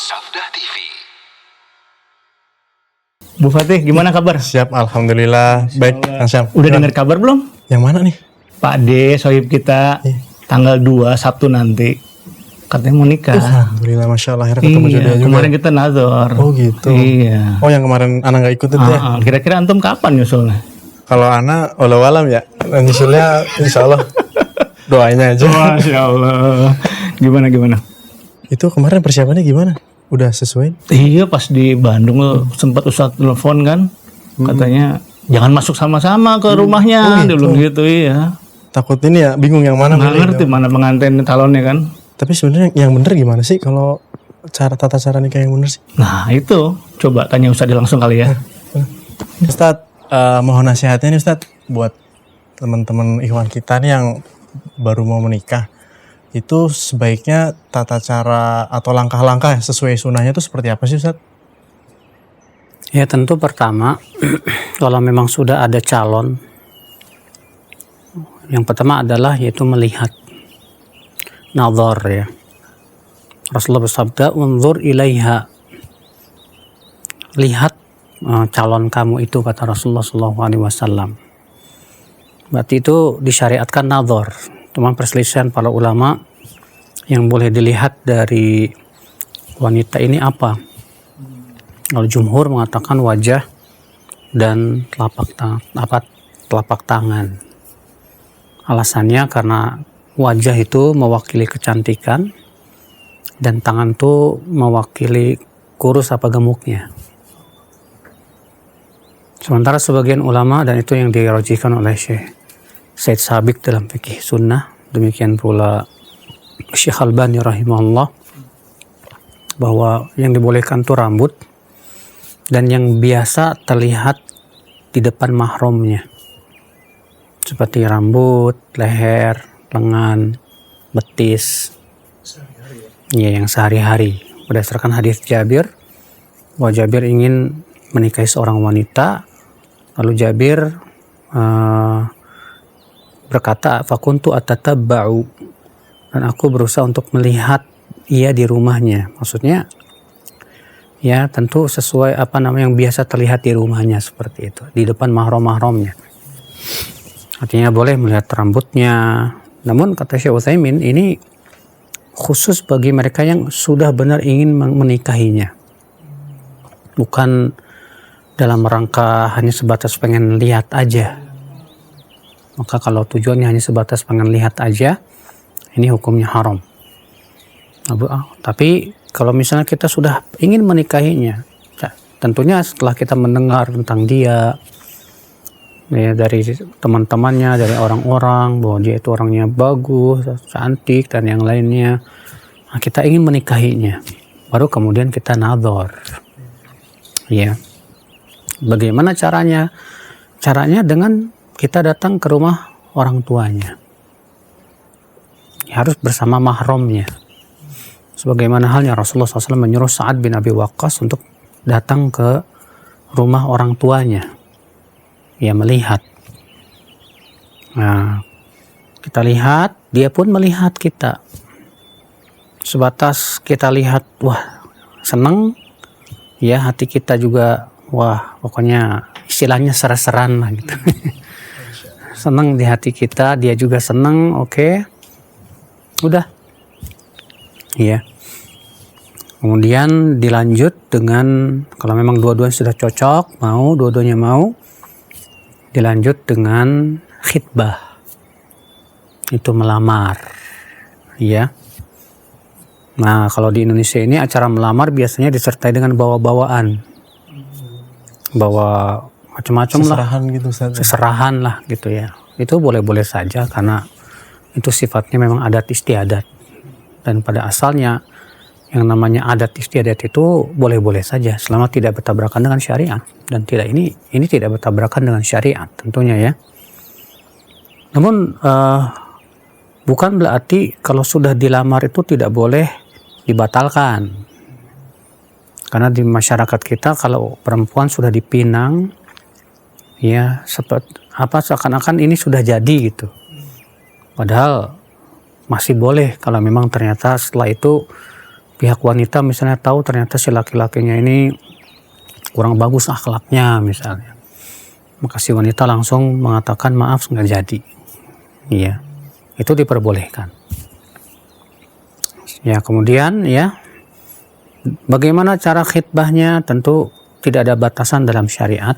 Sabda TV. Bu Fatih, gimana kabar? Siap, alhamdulillah. Baik, Kang Syam. Udah dengar kabar belum? Yang mana nih? Pak D, sohib kita, tanggal 2 Sabtu nanti katanya mau nikah. Alhamdulillah, Masya Allah. Akhirnya ketemu jodohnya juga. Kemarin kita nazar. Oh gitu. Iya. Oh, yang kemarin Ana nggak ikut itu ya? Kira-kira antum kapan nyusulnya? Kalau Ana, walau alam ya. Nyusulnya insya Allah. Doainnya aja. Masya Allah. Gimana? Itu kemarin persiapannya gimana? Udah sesuai? Iya, pas di Bandung sempat Ustadz telepon kan. Katanya jangan masuk sama-sama ke rumahnya dulu gitu, iya. Takut ini ya, bingung yang mana. Nggak ngerti mana pengantin calonnya kan. Tapi sebenarnya yang bener gimana sih kalau tata cara nikah yang bener sih? Nah itu, coba tanya Ustadz langsung kali ya. Ustadz, mohon nasihatnya nih Ustadz buat teman-teman ikhwan kita nih yang baru mau menikah. Itu sebaiknya tata cara atau langkah-langkah sesuai sunnahnya itu seperti apa sih Ustadz? Ya tentu pertama, kalau memang sudah ada calon, yang pertama adalah yaitu melihat. Nazar ya. Rasulullah bersabda, "Unzur ilaiha." Lihat calon kamu itu, kata Rasulullah SAW. Berarti itu disyariatkan nazar. Cuma perselisihan para ulama yang boleh dilihat dari wanita ini apa. Kalau jumhur mengatakan wajah dan telapak tangan. Alasannya karena wajah itu mewakili kecantikan dan tangan itu mewakili kurus apa gemuknya. Sementara sebagian ulama, dan itu yang dirajihkan oleh Syekh Said Sabiq dalam fikih sunnah, demikian pula Syekh Albani rahimahullah, bahwa yang dibolehkan itu rambut dan yang biasa terlihat di depan mahramnya, seperti rambut, leher, lengan, betis, ya yang sehari-hari. Berdasarkan hadis Jabir, bahwa Jabir ingin menikahi seorang wanita, lalu Jabir berkata, "Fakuntu atatabba'u," dan aku berusaha untuk melihat ia di rumahnya. Maksudnya ya tentu sesuai yang biasa terlihat di rumahnya, seperti itu, di depan mahram-mahramnya. Artinya boleh melihat rambutnya. Namun kata Syekh Utsaimin, ini khusus bagi mereka yang sudah benar ingin menikahinya, bukan dalam rangka hanya sebatas pengen lihat aja. Maka kalau tujuannya hanya sebatas pengen lihat aja, ini hukumnya haram. Tapi kalau misalnya kita sudah ingin menikahinya, tentunya setelah kita mendengar tentang dia, ya, dari teman-temannya, dari orang-orang, bahwa dia itu orangnya bagus, cantik, dan yang lainnya, nah, kita ingin menikahinya, baru kemudian kita nazar. Ya, bagaimana caranya? Caranya dengan kita datang ke rumah orang tuanya, ya, harus bersama mahramnya. Sebagaimana halnya Rasulullah SAW menyuruh Sa'ad bin Abi Waqqas untuk datang ke rumah orang tuanya, ya, melihat. Nah, kita lihat, dia pun melihat kita. Sebatas kita lihat, wah, senang, ya, hati kita juga, wah, pokoknya istilahnya ser-seran lah gitu. Senang di hati kita, dia juga senang, oke. Udah. Iya. Kemudian dilanjut dengan, kalau memang dua-duanya sudah cocok, dua-duanya mau, dilanjut dengan khitbah. Itu melamar. Iya. Nah, kalau di Indonesia ini acara melamar biasanya disertai dengan bawa-bawaan. Bawa macam-macam lah. Seserahan gitu Ustaz. Seserahan lah gitu ya. Itu boleh-boleh saja karena itu sifatnya memang adat istiadat. Dan pada asalnya yang namanya adat istiadat itu boleh-boleh saja selama tidak bertabrakan dengan syariat, dan ini tidak bertabrakan dengan syariat tentunya ya. Namun bukan berarti kalau sudah dilamar itu tidak boleh dibatalkan. Karena di masyarakat kita kalau perempuan sudah dipinang, ya seakan-akan ini sudah jadi gitu. Padahal masih boleh kalau memang ternyata setelah itu pihak wanita misalnya tahu ternyata si laki-lakinya ini kurang bagus akhlaknya misalnya, maka si wanita langsung mengatakan maaf nggak jadi. Iya, itu diperbolehkan. Ya, kemudian ya, bagaimana cara khitbahnya? Tentu tidak ada batasan dalam syariat,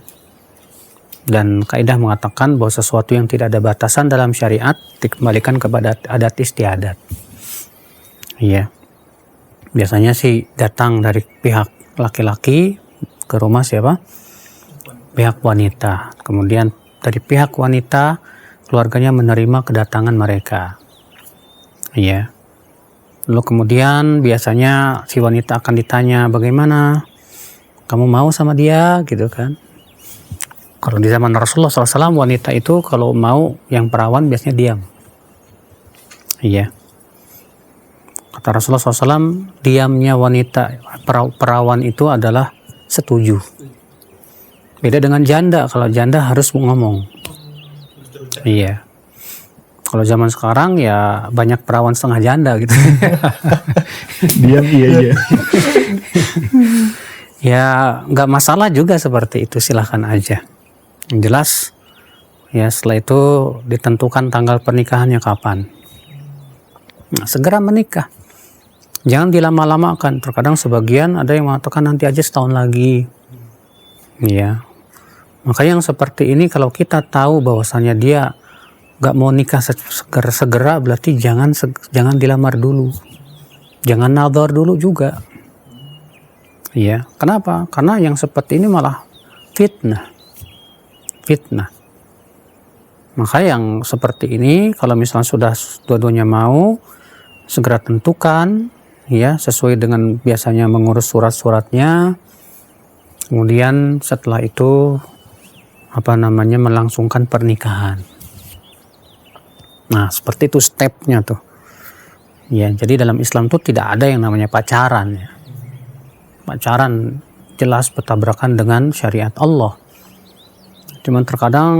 dan kaidah mengatakan bahwa sesuatu yang tidak ada batasan dalam syariat dikembalikan kepada adat istiadat. Iya, biasanya sih datang dari pihak laki-laki ke rumah siapa? Pihak wanita. Kemudian dari pihak wanita keluarganya menerima kedatangan mereka. Iya. Lalu kemudian biasanya si wanita akan ditanya, bagaimana? Kamu mau sama dia? Gitu kan. Kalau di zaman Rasulullah SAW, wanita itu kalau mau yang perawan biasanya diam. Iya. Kata Rasulullah SAW, diamnya wanita perawan itu adalah setuju. Beda dengan janda. Kalau janda harus ngomong. Iya. Kalau zaman sekarang ya banyak perawan setengah janda gitu. Diam iya. Ya nggak masalah juga seperti itu, silahkan aja. Yang jelas ya setelah itu ditentukan tanggal pernikahannya kapan. Nah, segera menikah. Jangan dilama-lamakan. Terkadang sebagian ada yang mengatakan nanti aja setahun lagi. Ya. Maka yang seperti ini kalau kita tahu bahwasannya dia gak mau nikah segera, berarti jangan dilamar dulu. Jangan nadhar dulu juga. Ya. Kenapa? Karena yang seperti ini malah fitnah. Maka yang seperti ini kalau misalnya sudah dua-duanya mau, segera tentukan ya sesuai dengan biasanya mengurus surat-suratnya. Kemudian setelah itu melangsungkan pernikahan. Nah, seperti itu stepnya tuh. Ya, jadi dalam Islam tuh tidak ada yang namanya pacaran ya. Pacaran jelas bertabrakan dengan syariat Allah. Cuman terkadang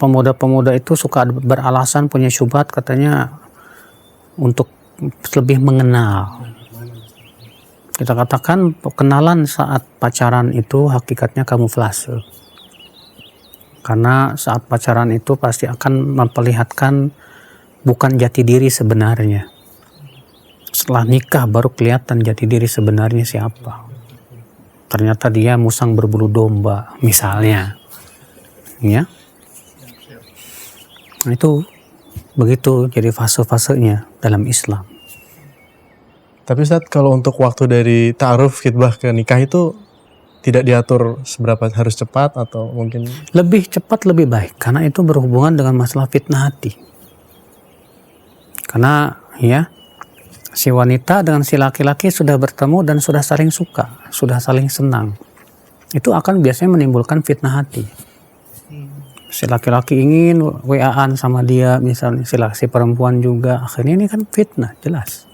pemuda-pemuda itu suka beralasan, punya syubhat katanya untuk lebih mengenal. Kita katakan kenalan saat pacaran itu hakikatnya kamuflase. Karena saat pacaran itu pasti akan memperlihatkan bukan jati diri sebenarnya. Setelah nikah baru kelihatan jati diri sebenarnya siapa. Ternyata dia musang berbulu domba misalnya. Ya. Nah, itu begitu jadi fase-fasenya dalam Islam. Tapi Ustaz, kalau untuk waktu dari ta'aruf khitbah ke nikah itu tidak diatur seberapa harus cepat atau mungkin lebih cepat lebih baik, karena itu berhubungan dengan masalah fitnah hati. Karena ya si wanita dengan si laki-laki sudah bertemu dan sudah saling suka, sudah saling senang, itu akan biasanya menimbulkan fitnah hati. Si laki-laki ingin WA-an sama dia, misalnya si perempuan juga, akhirnya ini kan fitnah jelas.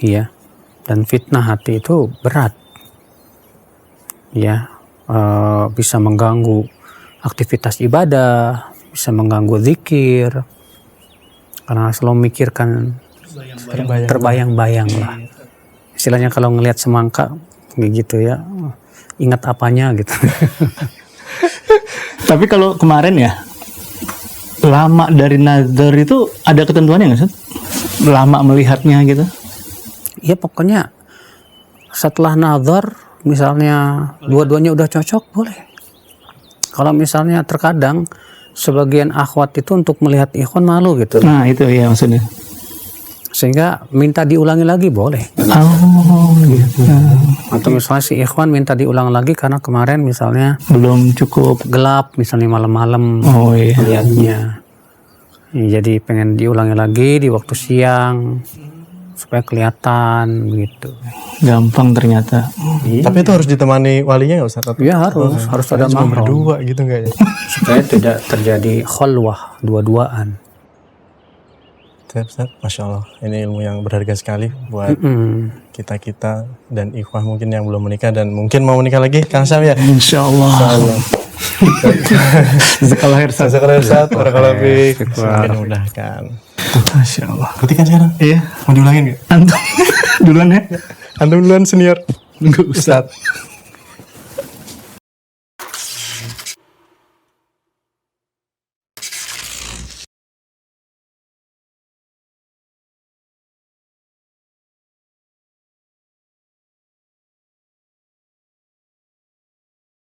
Iya, dan fitnah hati itu berat. Ya, bisa mengganggu aktivitas ibadah, bisa mengganggu zikir, karena selalu mikirkan terbayang-bayang lah. Istilahnya kalau ngelihat semangka gitu ya, ingat apanya gitu. Tapi kalau kemarin ya, lama dari nazar itu ada ketentuannya nggak sih? Lama melihatnya gitu? Ya pokoknya setelah nazar, misalnya dua-duanya udah cocok, boleh. Kalau misalnya terkadang sebagian akhwat itu untuk melihat ikhwan malu gitu. Nah itu ya maksudnya. Sehingga minta diulangi lagi boleh. Oh gitu. Atau misalnya si ikhwan minta diulang lagi karena kemarin misalnya Belum cukup. gelap, misalnya malam-malam Oh iya. melihatnya. Ya, jadi pengen diulangi lagi di waktu siang supaya kelihatan begitu. Gampang ternyata. tapi itu harus ditemani walinya nggak Ustaz? Ya harus ada Cuma mahram berdua gitu nggak ya? supaya tidak terjadi khalwah dua-duaan. Ustaz, Masya Allah, ini ilmu yang berharga sekali buat kita-kita dan ikhwah mungkin yang belum menikah dan mungkin mau menikah lagi, Kang Syam ya? Insya Allah. Jazakallah khair. Jazakallah Ustaz, barakallahu fiik. Semoga dimudahkan. Masya Allah. Ketik kan sekarang? Iya. Mau diulangin nggak? Antum duluan ya. Antum duluan senior. Enggak usah. Ustadz.